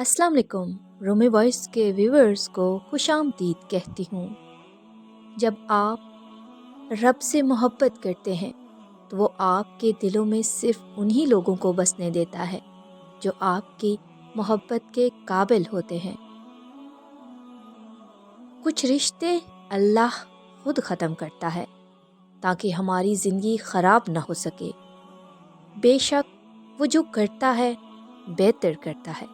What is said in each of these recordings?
अस्सलाम वालेकुम। रूमी वॉइस के व्यूअर्स को खुशामदीद कहती हूँ। जब आप रब से मोहब्बत करते हैं तो वो आपके दिलों में सिर्फ उन्हीं लोगों को बसने देता है जो आपकी मोहब्बत के काबिल होते हैं। कुछ रिश्ते अल्लाह खुद ख़त्म करता है ताकि हमारी ज़िंदगी ख़राब ना हो सके। बेशक वो जो करता है बेहतर करता है।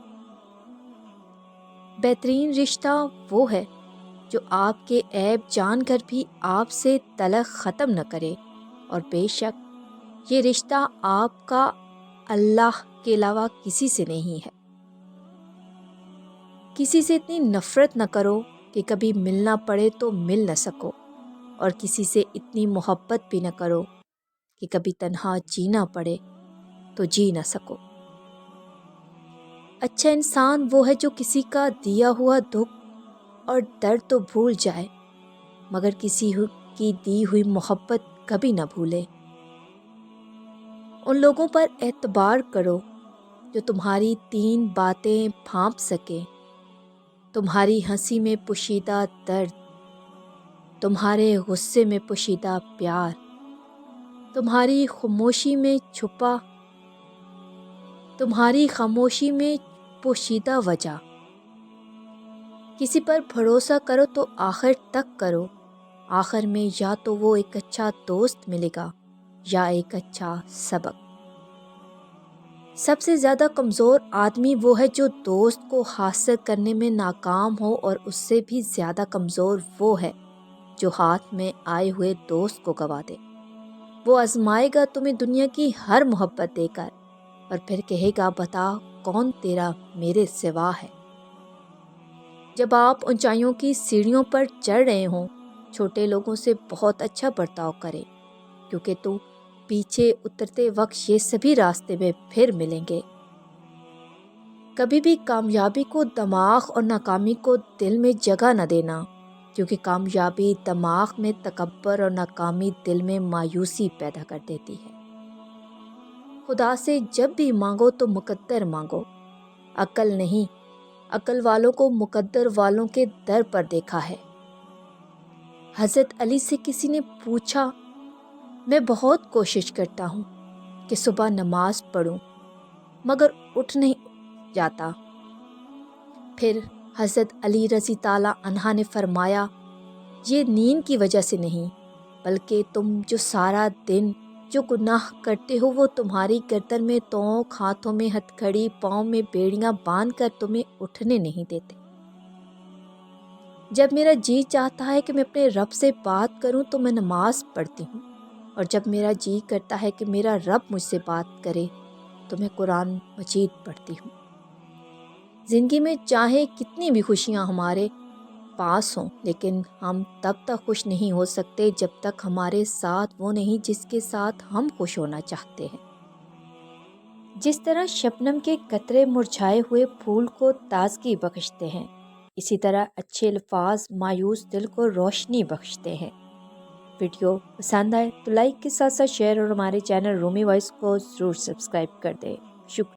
बेहतरीन रिश्ता वो है जो आपके ऐब जानकर भी आपसे तलक ख़त्म न करे, और बेशक ये रिश्ता आपका अल्लाह के अलावा किसी से नहीं है। किसी से इतनी नफ़रत न करो कि कभी मिलना पड़े तो मिल न सको, और किसी से इतनी मोहब्बत भी न करो कि कभी तन्हा जीना पड़े तो जी न सको। अच्छा इंसान वो है जो किसी का दिया हुआ दुख और दर्द तो भूल जाए मगर किसी की दी हुई मोहब्बत कभी ना भूले। उन लोगों पर एतबार करो जो तुम्हारी 3 बातें भांप सके, तुम्हारी हंसी में पोशीदा दर्द, तुम्हारे गुस्से में पोशीदा प्यार, तुम्हारी खामोशी में पोशीदा वजह। किसी पर भरोसा करो तो आखिर तक करो, आखिर में या तो वो एक अच्छा दोस्त मिलेगा या एक अच्छा सबक। सबसे ज़्यादा कमज़ोर आदमी वो है जो दोस्त को हासिल करने में नाकाम हो, और उससे भी ज़्यादा कमज़ोर वो है जो हाथ में आए हुए दोस्त को गवा दे। वो आजमाएगा तुम्हें दुनिया की हर मोहब्बत देकर और फिर कहेगा बता कौन तेरा मेरे सिवा है। जब आप ऊंचाइयों की सीढ़ियों पर चढ़ रहे हों, छोटे लोगों से बहुत अच्छा बर्ताव करें, क्योंकि तो पीछे उतरते वक्त ये सभी रास्ते में फिर मिलेंगे। कभी भी कामयाबी को दिमाग और नाकामी को दिल में जगह न देना, क्योंकि कामयाबी दिमाग में तकब्बर और नाकामी दिल में मायूसी पैदा कर देती है। खुदा से जब भी मांगो तो मुकद्दर मांगो, अकल नहीं। अकल वालों को मुकद्दर वालों के दर पर देखा है। हज़रत अली से किसी ने पूछा, मैं बहुत कोशिश करता हूँ कि सुबह नमाज पढ़ूँ मगर उठ नहीं जाता। फिर हज़रत अली रज़ी ताला अन्हा ने फरमाया, ये नींद की वजह से नहीं बल्कि तुम जो सारा दिन जो गुनाह करते हो वो तुम्हारी गर्दन में तोंक, हाथों में हथकड़ी, पाँव में बेड़ियां बांध कर तुम्हें उठने नहीं देते। जब मेरा जी चाहता है कि मैं अपने रब से बात करूं तो मैं नमाज पढ़ती हूं, और जब मेरा जी करता है कि मेरा रब मुझसे बात करे तो मैं कुरान मजीद पढ़ती हूँ। ज़िंदगी में चाहे कितनी भी खुशियाँ हमारे पास हों, लेकिन हम तब तक खुश नहीं हो सकते जब तक हमारे साथ वो नहीं जिसके साथ हम खुश होना चाहते हैं। जिस तरह शबनम के कतरे मुरझाए हुए फूल को ताजगी बख्शते हैं, इसी तरह अच्छे अल्फाज मायूस दिल को रोशनी बख्शते हैं। वीडियो पसंद आए तो लाइक के साथ साथ शेयर और हमारे चैनल रूमी वॉइस को ज़रूर सब्सक्राइब कर दें। शुक्रिया।